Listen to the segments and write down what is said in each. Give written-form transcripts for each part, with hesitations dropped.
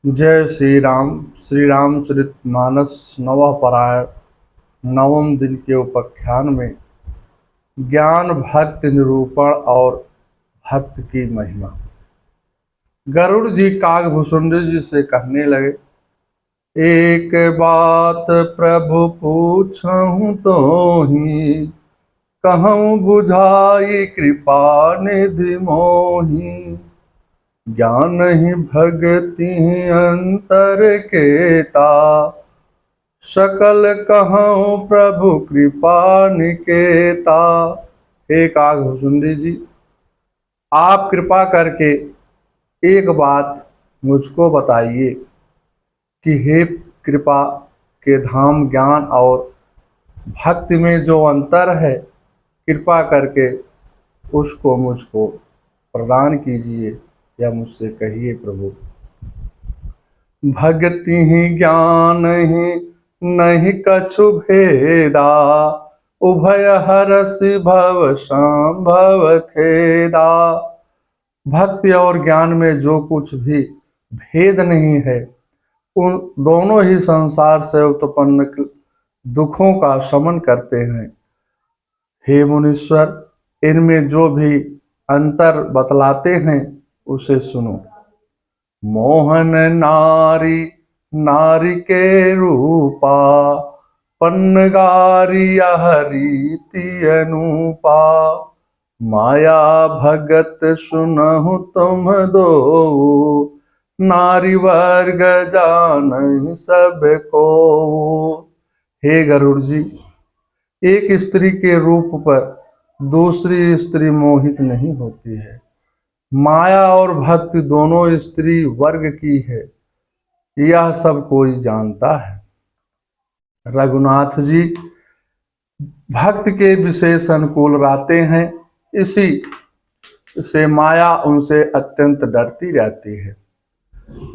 जय श्री राम। श्री रामचरितमानस नवः पारायण नवम दिन के उपाख्यान में ज्ञान भक्ति निरूपण और भक्त की महिमा। गरुड़ जी कागभूषुंड जी से कहने लगे, एक बात प्रभु पूछूं तो ही, कहूँ बुझाई कृपा निधि मोही। ज्ञान ही भक्ति अंतर केता, सकल कहूँ प्रभु कृपा निकेता। हे कागभूषुंडी जी, आप कृपा करके एक बात मुझको बताइए कि हे कृपा के धाम ज्ञान और भक्ति में जो अंतर है, कृपा करके उसको मुझको प्रदान कीजिए या मुझसे कहिए प्रभु। भक्ति ही ज्ञान ही नहीं कछु भेदा, उभय हरसि भव संभव खेदा। भक्ति और ज्ञान में जो कुछ भी भेद नहीं है, उन दोनों ही संसार से उत्पन्न दुखों का शमन करते हैं। हे मुनीश्वर, इनमें जो भी अंतर बतलाते हैं उसे सुनो। मोहन नारी नारी के रूपा, पन्नगारी हरीति अनुपा। माया भगत सुनहु तुम दो, नारी वर्ग जान सब को। हे गरुड़ जी, एक स्त्री के रूप पर दूसरी स्त्री मोहित नहीं होती है। माया और भक्ति दोनों स्त्री वर्ग की है, यह सब कोई जानता है। रघुनाथ जी भक्त के विशेष अनुकूल रहते हैं, इसी से माया उनसे अत्यंत डरती रहती है।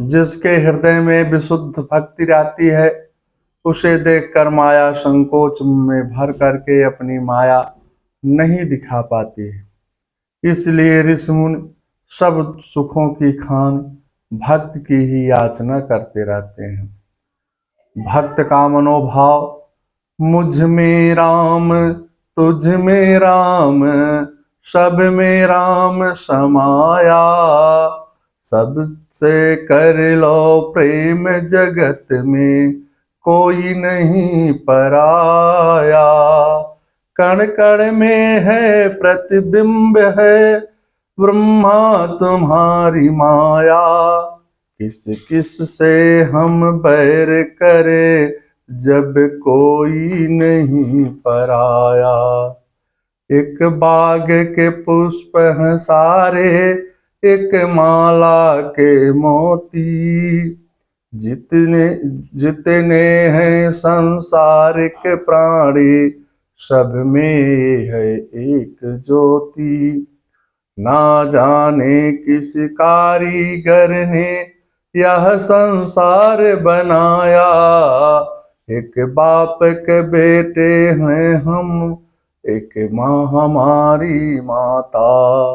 जिसके हृदय में विशुद्ध भक्ति रहती है, उसे देखकर माया संकोच में भर करके अपनी माया नहीं दिखा पाती है। इसलिए ऋषि मुनि सब सुखों की खान भक्त की ही याचना करते रहते हैं। भक्त का मनोभाव मुझ में राम तुझ में राम, सब में राम समाया। सबसे कर लो प्रेम जगत में, कोई नहीं पराया। कण कण में है प्रतिबिंब है, ब्रह्मा तुम्हारी माया। किस किस से हम बैर करे, जब कोई नहीं पराया। एक बाग के पुष्प हैं सारे, एक माला के मोती। जितने जितने हैं संसारिक प्राणी, सब में है एक ज्योति। ना जाने किस कारीगर ने यह संसार बनाया। एक बाप के बेटे हैं हम, एक माँ हमारी माता।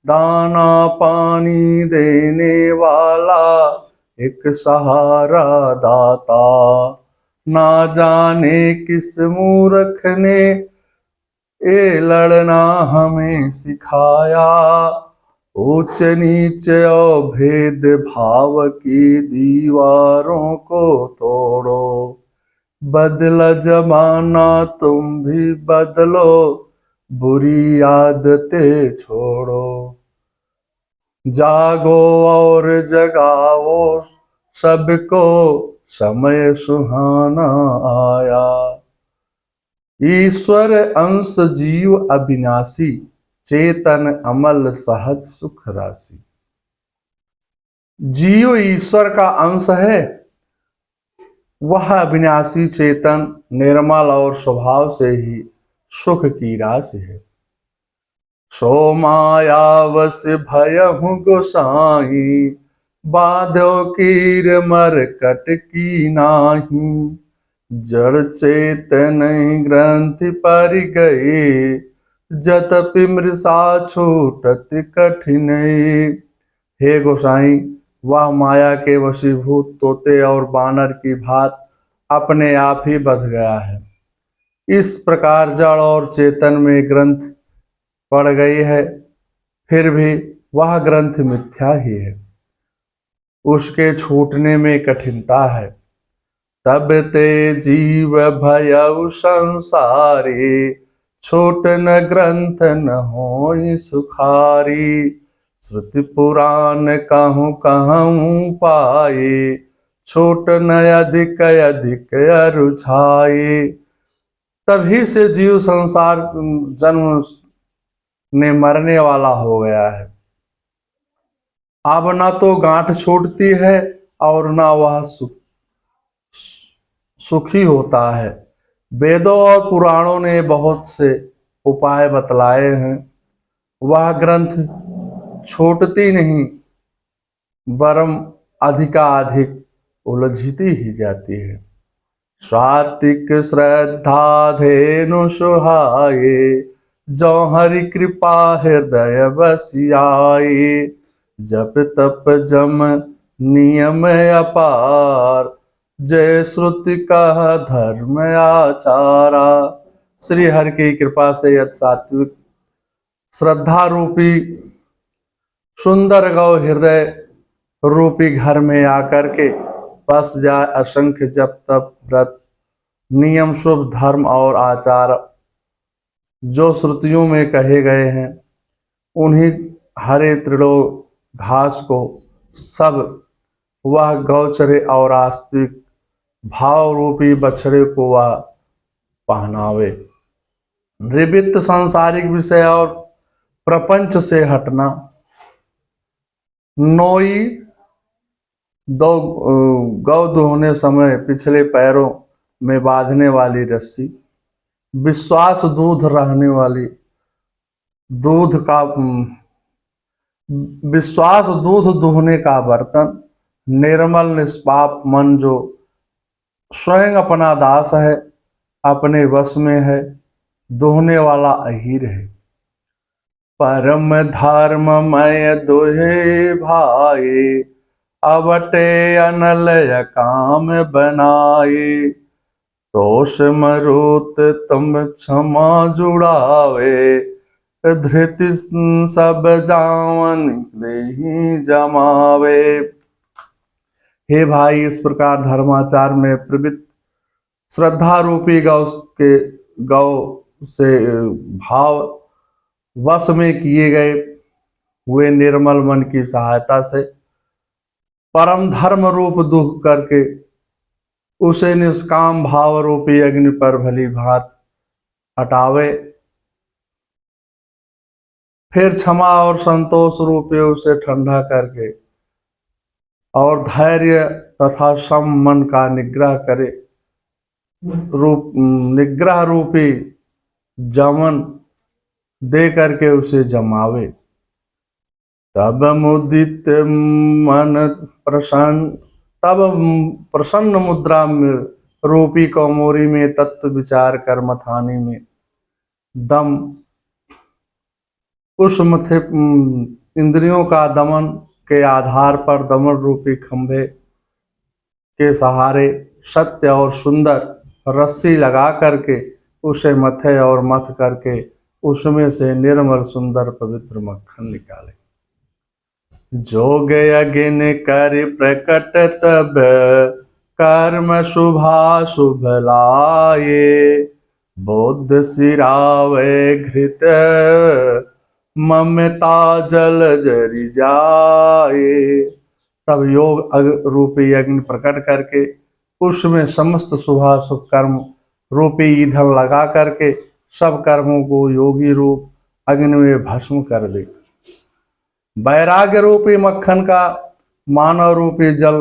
दाना पानी देने वाला, एक सहारा दाता। ना जाने किस मूर्ख ने ये लड़ना हमें सिखाया। ऊंच नीच और भेद भाव की दीवारों को तोड़ो। बदला जमाना तुम भी बदलो, बुरी आदतें छोड़ो। जागो और जगाओ सबको, समय सुहाना आया। ईश्वर अंश जीव अविनाशी, चेतन अमल सहज सुख राशि। जीव ईश्वर का अंश है, वह अविनाशी चेतन निर्मल और स्वभाव से ही सुख की राशि है। सो मायावश भयहु गोसाई, बाधो कीर मरकट की नाही। जड़ चेतन ग्रंथि पर गए, जतपि मृषा छूटत कठिन। हे गोसाई, वह माया के वशीभूत तोते और बानर की भांति अपने आप ही बध गया है। इस प्रकार जड़ और चेतन में ग्रंथ पड़ गई है, फिर भी वह ग्रंथ मिथ्या ही है, उसके छूटने में कठिनता है। तब ते जीव भयउ संसारी, छोट न ग्रंथ न होई सुखारी। श्रुति पुराण कहूँ कहूँ पाए, छोट न अधिक अधिक अरुछाए। तभी से जीव संसार जन्म ने मरने वाला हो गया है। अब न तो गांठ छूटती है और न वह सुखी होता है। वेदों और पुराणों ने बहुत से उपाय बतलाए हैं, वह ग्रंथ छूटती नहीं, वरम अधिकाधिक उलझती ही जाती है। सात्विक श्रद्धा धेनु सुहाए, जो हरि कृपा हृदय बसियाए। जप तप जम नियम अपार, जय श्रुति कह धर्म आचारा। श्री हरि की कृपा से यद सात्विक श्रद्धा रूपी सुंदर गौ हृदय रूपी घर में आकर के बस जाए, असंख्य जप तप व्रत नियम शुभ धर्म और आचार जो श्रुतियों में कहे गए हैं, उन्हीं हरे तृणों घास को सब वह गौचरे और आस्तिक भाव रूपी बछड़े को वह पहनावे। निवृत्त सांसारिक विषय और प्रपंच से हटना। नोई दो गौ दुहने समय पिछले पैरों में बांधने वाली रस्सी, विश्वास दूध रहने वाली दूध का विश्वास दूध दुहने का बर्तन, निर्मल निष्पाप मन जो स्वयं अपना दास है, अपने वश में है, दुहने वाला अहीर है। परम धर्ममय दुहे भाई, अवटे अनलय काम बनाए। दोष मरुत तुम क्षमा जुड़ावे, धृति सब जावन देहि जमावे। हे भाई, इस प्रकार धर्माचार में प्रवृत्त श्रद्धा रूपी गौ से भाव वश में किए गए हुए निर्मल मन की सहायता से परम धर्म रूप दुख करके उसे निष्काम भाव रूपी अग्नि पर भली भांत हटावे। फिर क्षमा और संतोष रूपी उसे ठंडा करके और धैर्य तथा सम मन का निग्रह करे, निग्रह रूपी जमन दे करके उसे जमावे। तब मुदित मन प्रसन्न, तब प्रसन्न मुद्रा में रूपी कौमोरी में तत्व विचार कर मथानी में दम, उस मथे इंद्रियों का दमन के आधार पर दमन रूपी खंभे के सहारे सत्य और सुंदर रस्सी लगा करके उसे मथे और मथ करके उसमें से निर्मल सुंदर पवित्र मक्खन निकाले। जोग अगिन कर प्रकट तब, कर्म शुभा शुभ लाए। बुद्ध सिरावे घृत, ममता जल जरि जाए। तब योग रूपी अग्नि प्रकट करके उसमें समस्त शुभाशुभ कर्म रूपी ईंधन लगा करके सब कर्मों को योगी रूप अग्नि में भस्म कर दे। वैराग्य रूपी मक्खन का मानव रूपी जल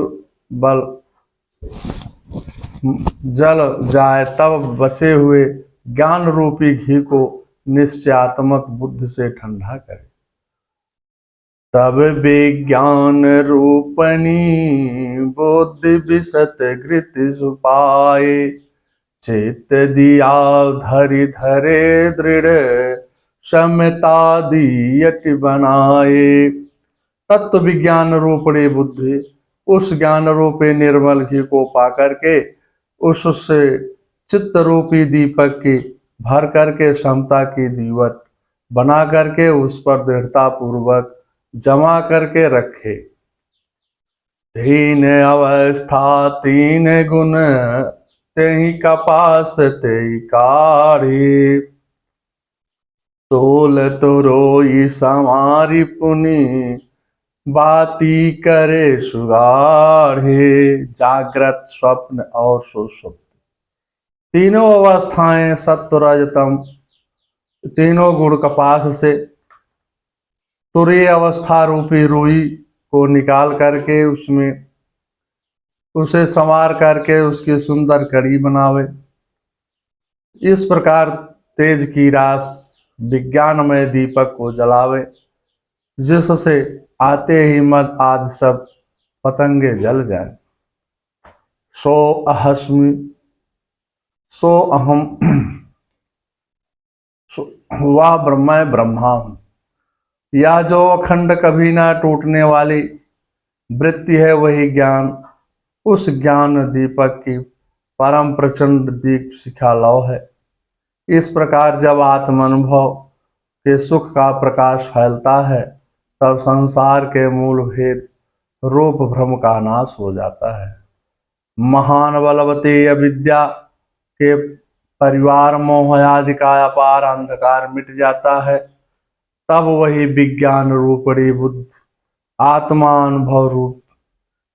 जाए, तब बचे हुए ज्ञान रूपी घी को निश्चयात्मक बुद्धि से ठंडा करे। तब विज्ञान रूपनी बुद्धि विशत घृत सुपाए। चित्त दिया धरि धरे दृढ़, समता दियट बनाए। तत्व विज्ञान रूपणी बुद्धि, उस ज्ञान रूपी निर्मल घी को पा करके उससे चित्त रूपी दीपक की भर करके समता की दीवट बना करके उस पर दृढ़ता पूर्वक जमा करके रखे। तीन अवस्था तीन गुण, तेहि कपास तेहि काढ़ी, तोल तो रोई समारी पुनि, बाती करे सुगाढ़े। जागृत, स्वप्न और सुषुप्त तीनों अवस्थाएं सत्व रजतम, तीनों गुण कपास से तुरीय अवस्था रूपी रुई को निकाल करके उसमें उसे संवार करके उसकी सुंदर कड़ी बनावे। इस प्रकार तेज की रास विज्ञानमय दीपक को जलावे, जिससे आते ही मद आदि सब पतंगे जल जाए। सो अहस्मि, सो अहम, वह ब्रह्म ब्रह्मा हूं। या जो अखंड कभी ना टूटने वाली वृत्ति है वही ज्ञान, उस ज्ञान दीपक की परम प्रचंड दीप शिखा लौ है। इस प्रकार जब आत्मानुभव के सुख का प्रकाश फैलता है तब संसार के मूल भेद रूप भ्रम का नाश हो जाता है। महान बलवती अविद्या के परिवार मोह आदि का अपार अंधकार मिट जाता है। तब वही विज्ञान रूपड़ी बुद्ध आत्मानुभव रूप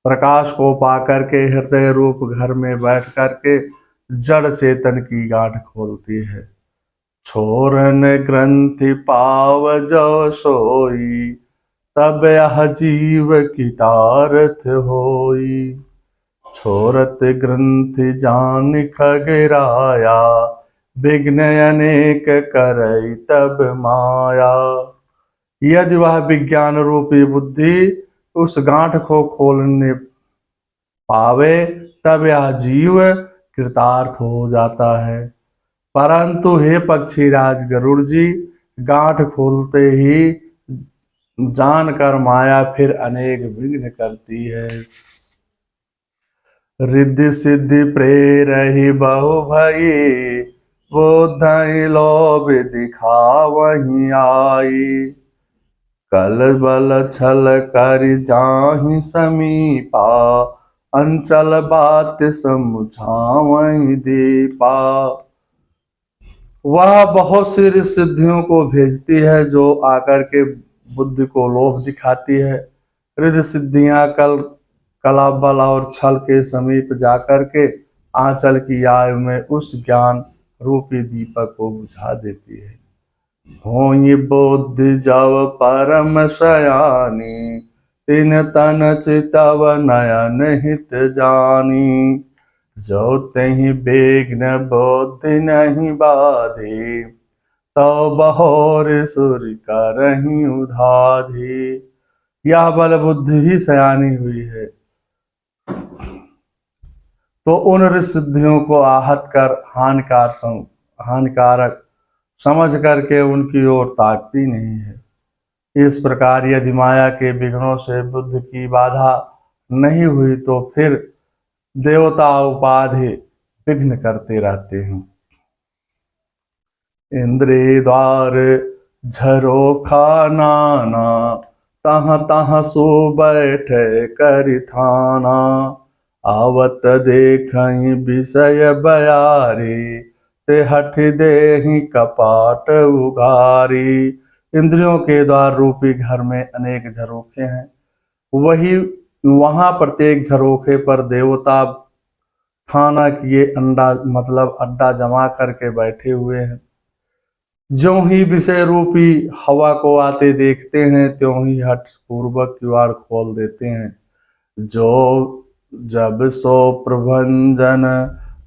प्रकाश को पाकर के हृदय रूप घर में बैठ करके जड़ चेतन की गांठ खोलती है। छोरन ग्रंथि पाव जो सोई, तब यह जीव की तारथ होई। छोरत ग्रंथि जान खगराया, विघ्न अनेक करई तब माया। यदि वह विज्ञान रूपी बुद्धि उस गांठ को खोलने पावे तब यह जीव कृतार्थ हो जाता है। परंतु हे पक्षीराज गरुड़ जी, गांठ खोलते ही जानकर माया फिर अनेक विघ्न करती है। रिद्धि सिद्धि प्रेरहि बहु भई, वो धई लोभ दिखावहि आई। कल बल छल कर जाहि समीपा, अंचल बात समुझावहि दीपा। वह बहुत सी सिद्धियों को भेजती है जो आकर के बुद्धि को लोभ दिखाती है। रिद्धि सिद्धियां कला बल और छल के समीप जाकर के आंचल की आय में उस ज्ञान रूपी दीपक को बुझा देती है। होई बुद्धि जब परम सयानी, तिन तन चितव नयन हित जानी। जो तहि बेग्न बुद्धि नहीं बाधे, तो बहोर सुर करहि उधाधे। यह बल बुद्धि ही सयानी हुई है तो उन सिद्धियों को आहत कर हानिकारक समझ करके उनकी ओर ताकती नहीं है। इस प्रकार यदि माया के विघ्नों से बुद्धि की बाधा नहीं हुई तो फिर देवता उपाधि विघ्न करते रहते हैं। इंद्रिय द्वार झरोखा नाना, तहाँ तहाँ सो बैठे करिथाना। आवत देखहि विषय बयारी, ते हठ देहि कपाट उगारी। इंद्रियों के द्वार रूपी घर में अनेक झरोखे हैं, वही वहां प्रत्येक झरोखे पर देवता थाना किए अंडा मतलब अड्डा जमा करके बैठे हुए हैं। ज्यों ही विषय रूपी हवा को आते देखते हैं त्यों ही हठ पूर्वक द्वार खोल देते हैं। जो जब सो प्रभंजन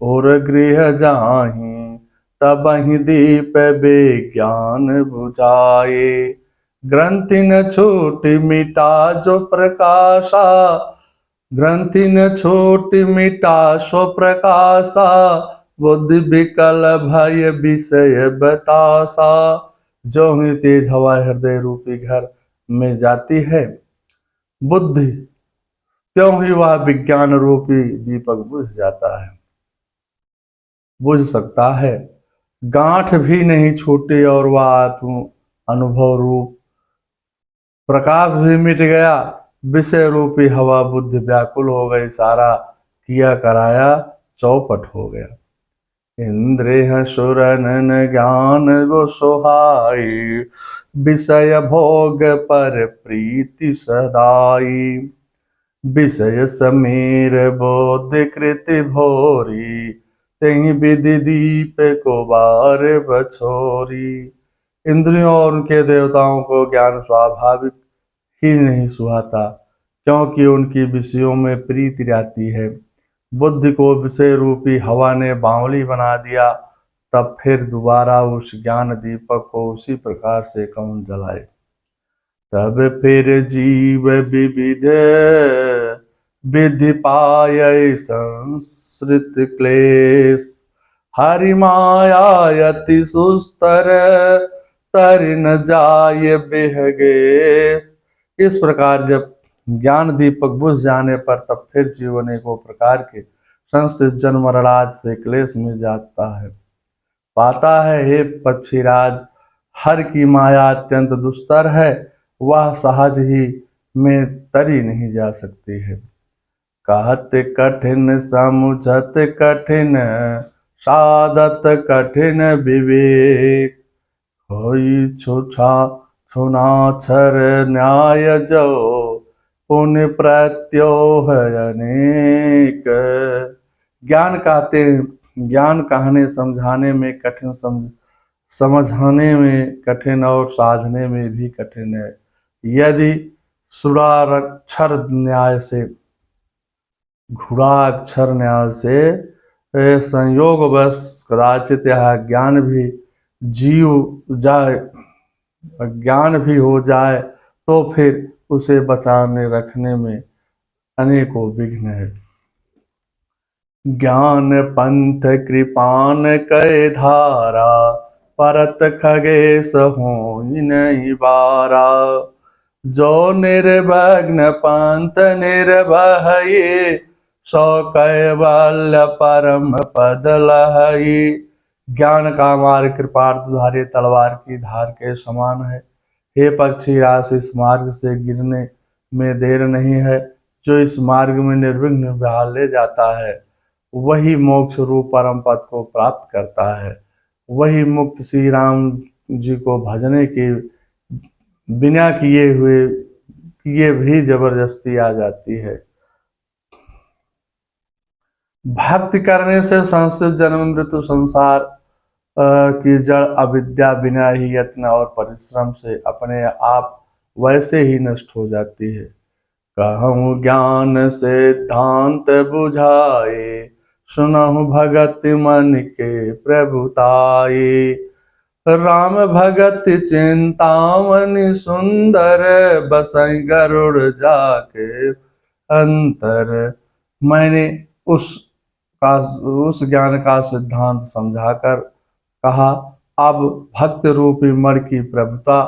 और गृह जाहि, तब ही दीप विज्ञान बुझाए। ग्रंथि न छूट मिटा जो प्रकाशा, ग्रंथि न छूट मिटा सो प्रकाशा। बुद्धि विकल भय विषय बतासा। जो ही तेज हवा हृदय रूपी घर में जाती है बुद्धि, त्यों ही वह विज्ञान रूपी दीपक बुझ जाता है, बुझ सकता है। गांठ भी नहीं छूटी और वह आत्म अनुभव रूप प्रकाश भी मिट गया। विषय रूपी हवा बुद्धि व्याकुल हो गई, सारा किया कराया चौपट हो गया। इंद्रिय सुरनन ज्ञान गो सोहाई, विषय भोग पर प्रीति सदाई। विषय समीर बोध कृति भोरी, तेहि विधि दीप को बार बछोरी। इंद्रियों और उनके देवताओं को ज्ञान स्वाभाविक ही नहीं सुहाता, क्योंकि उनकी विषयों में प्रीति रहती है। बुद्धि को विषय रूपी हवा ने बावली बना दिया, तब फिर दोबारा उस ज्ञान दीपक को उसी प्रकार से कौन जलाए। तब फिर जीव विविध विधि पाय संसृत क्लेश, हरि माया अति सुस्तर तर न जाय बेहगेश। इस प्रकार जब ज्ञान दीपक बुझ जाने पर तब फिर जीवन को प्रकार के संस्थित जन्म मरणाद से क्लेश में जाता है, पाता है। हे पक्षीराज, हर की माया अत्यंत दुस्तर है, वह सहज ही में तरी नहीं जा सकती है। कहत कठिन समुझत कठिन, साधत कठिन विवेक। होई छुछा छुनाक्षर न्याय जो, पुण्य प्रत्योह अनेक। ज्ञान कहने समझाने में कठिन, समझाने में कठिन और साधने में भी कठिन है। यदि सुराक्षर न्याय से, घुड़ाक्षर न्याय से संयोगवश कदाचित यह ज्ञान भी जीव जाए, अज्ञान भी हो जाए, तो फिर उसे बचाने रखने में अनेकों विघ्न है। ज्ञान पंथ कृपान कय धारा, परत खगेश होई नहीं बारा। जो निर्वघ्न पंथ निर्भय, सो कैवल्य परम पद लहई। ज्ञान का मार्ग कृपाधारी तलवार की धार के समान है। हे पक्षी राज, इस मार्ग से गिरने में देर नहीं है। जो इस मार्ग में निर्विघ्न बहा ले जाता है, वही मोक्ष रूप परम पद को प्राप्त करता है। वही मुक्त श्री राम जी को भजने के बिना किए भी जबरदस्ती आ जाती है। भक्ति करने से संस्कृत जन्म मृत्यु संसार की जड़ अविद्या बिना ही यत्न और परिश्रम से अपने आप वैसे ही नष्ट हो जाती है। कहूँ ज्ञान सिद्धांत बुझाए, सुनहु भगत मन के प्रभुताए। राम भगत चिंतामणि सुंदर, बसई गरुड़ जाके अंतर। मैंने उस ज्ञान का सिद्धांत समझाकर कहा, अब भक्त रूपी मण की प्रभुता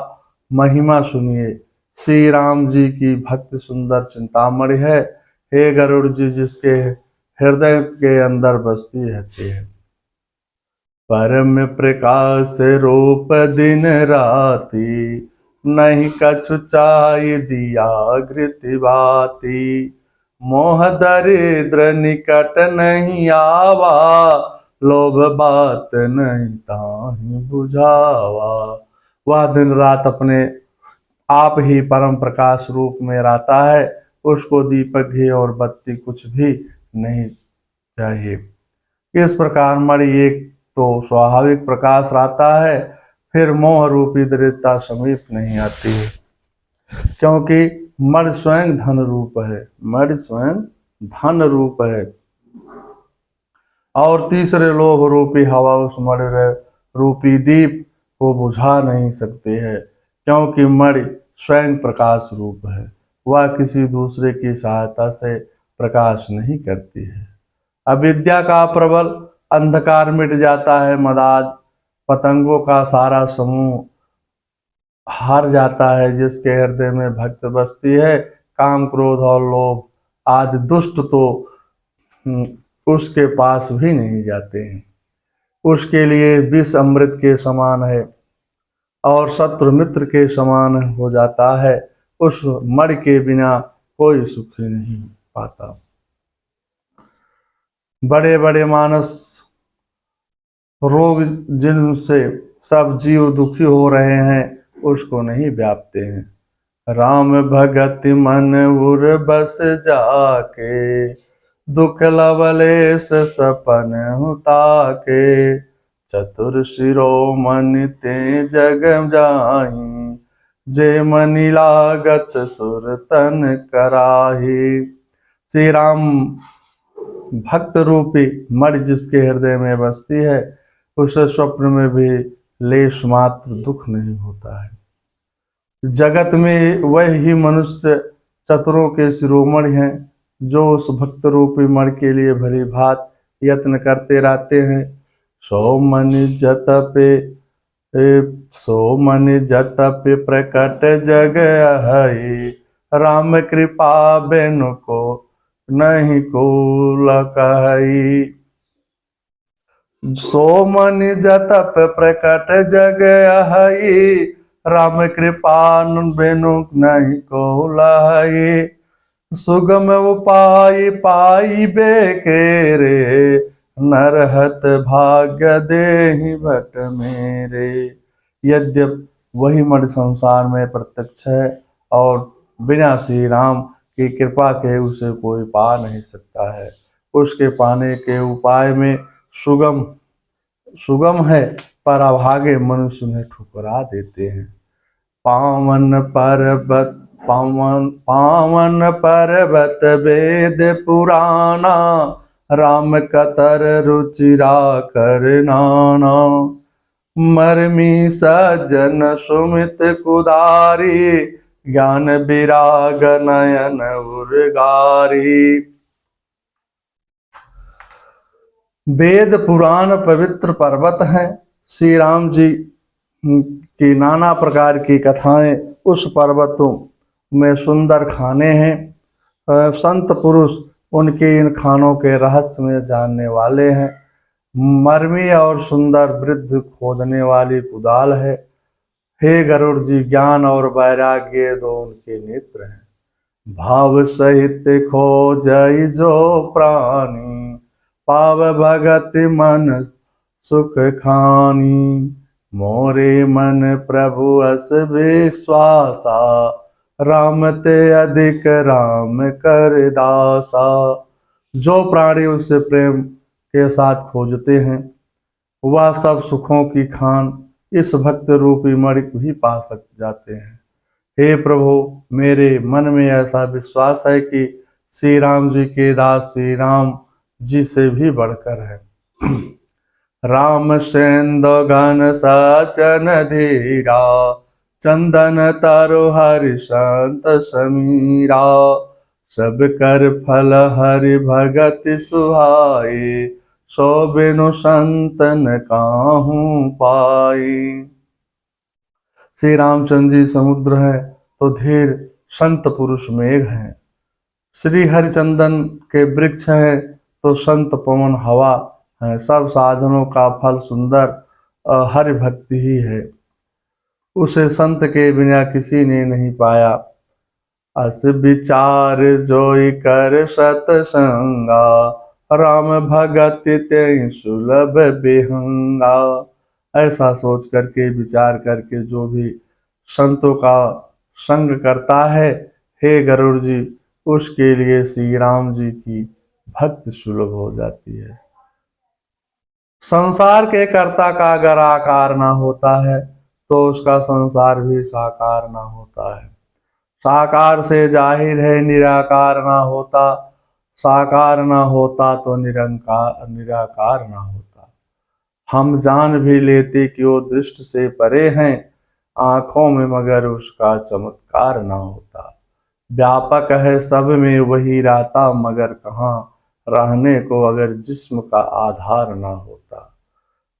महिमा सुनिए। श्री राम जी की भक्ति सुंदर चिंतामणि है, हे गरुड़ जी, जिसके हृदय के अंदर बसती रहती है। परम प्रकाश रूप दिन राति, नहीं कछु चाहि दिया घृति बाती। मोह दरिद्र निकट नहीं आवा, लोभ बात नहीं ताहि बुझावा। वह दिन रात अपने आप ही परम प्रकाश रूप में रहता है, उसको दीपक घी और बत्ती कुछ भी नहीं चाहिए। इस प्रकार मणि एक तो स्वाभाविक प्रकाश रहता है, फिर मोह रूपी दरिद्रता समीप नहीं आती है, क्योंकि मणि स्वयं धन रूप है। मणि स्वयं धन रूप है। और तीसरे लोभ रूपी हवा उस मणि रूपी दीप को बुझा नहीं सकती है, क्योंकि मणि स्वयं प्रकाश रूप है। वह किसी दूसरे की सहायता से प्रकाश नहीं करती है। अविद्या का प्रबल अंधकार मिट जाता है, मदाद पतंगों का सारा समूह हार जाता है। जिसके हृदय में भक्त बसती है, काम क्रोध और लोभ आदि दुष्ट तो उसके पास भी नहीं जाते हैं। उसके लिए विष अमृत के समान है और शत्रु मित्र के समान हो जाता है। उस मर के बिना कोई सुखी नहीं पाता। बड़े बड़े मानस रोग जिनसे सब जीव दुखी हो रहे हैं उसको नहीं व्यापते हैं। राम भगत मन उर बस जाके, दुख लवलेश सपन हुताके, चतुर शिरोमणि ते जग जाहि, जे मनि लागत सुर तन कराही। श्री राम भक्त रूपी मणि जिसके हृदय में बसती है उसे स्वप्न में भी लेश मात्र दुख नहीं होता है। जगत में वही मनुष्य चतुरों के शिरोमणि हैं जो उस भक्त रूपी मणि के लिए भली भात यत्न करते रहते हैं। सो मन जतपे सो मन जतपे प्रकट जग है, राम कृपा बेनु को नहीं को कही। सो मन जतप प्रकट जग है, राम कृपा बेनु नहीं को लही। सुगम उपाय पाई बेके रे, नरहत भाग्य देहि भट मेरे। यद्यप वही मणि संसार में प्रत्यक्ष है और बिना श्री राम की कृपा के उसे कोई पा नहीं सकता है। उसके पाने के उपाय में सुगम है पर अभागे मनुष्य उन्हें ठुकरा देते हैं। पावन पर्वत वेद पुराना, राम कतर रुचिरा कर नाना। मरमी सज्जन सुमित कुदारी, ज्ञान विराग नयन उर्गारी। वेद पुराण पवित्र पर्वत हैं। श्री राम जी की नाना प्रकार की कथाएं उस पर्वतों में सुंदर खाने हैं। संत पुरुष उनके इन खानों के रहस्य में जानने वाले हैं। मरमी और सुंदर वृद्ध खोदने वाली कुदाल है। हे गरुड़ जी, ज्ञान और वैराग्य दो उनके नेत्र हैं। भाव सहित खोजई जो प्राणी, पाव भगत मन सुख खानी। मोरे मन प्रभु अस विश्वासा, राम ते अधिक राम कर दासा। जो प्राणी उससे प्रेम के साथ खोजते हैं वह सब सुखों की खान इस भक्त रूपी मणि भी पा सक जाते हैं। हे प्रभु, मेरे मन में ऐसा विश्वास है कि श्री राम जी के दास श्री राम जी से भी बढ़कर है। राम सेंदो गण सचन धीरा, चंदन तरु हरि संत समीरा। सब कर फल हरि भगत सुहाए, सो बिनु संतन काहू पाई। श्री रामचंद्र जी समुद्र है तो धीर संत पुरुष मेघ हैं। श्री हरिचंदन के वृक्ष है तो संत पवन हवा है। सब साधनों का फल सुंदर हरि भक्ति ही है। उसे संत के बिना किसी ने नहीं पाया। अस विचार जोई कर सतसंगा, राम भगत ते सुलभ बेहंगा। ऐसा सोच करके विचार करके जो भी संतों का संग करता है, हे गरुड़ जी, उसके लिए श्री राम जी की भक्ति सुलभ हो जाती है। संसार के कर्ता का अगर आकार ना होता है तो उसका संसार भी साकार ना होता है। साकार से जाहिर है निराकार ना होता, साकार ना होता तो निराकार ना होता। हम जान भी लेते कि वो दृष्टि से परे हैं, आंखों में मगर उसका चमत्कार ना होता। व्यापक है सब में वही रहता, मगर कहाँ रहने को अगर जिस्म का आधार ना होता।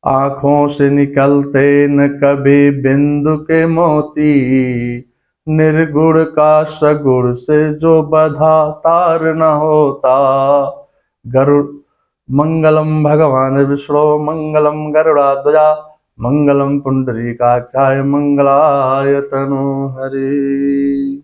आंखों से निकलते न कभी बिंदु के मोती, निर्गुण का सगुण से जो बधा तार न होता। गरुड़ मंगलम भगवान विष्णु मंगलम गरुड़ाध्वजा मंगलम पुंडरीकाक्षाय मंगलाय तनु हरि।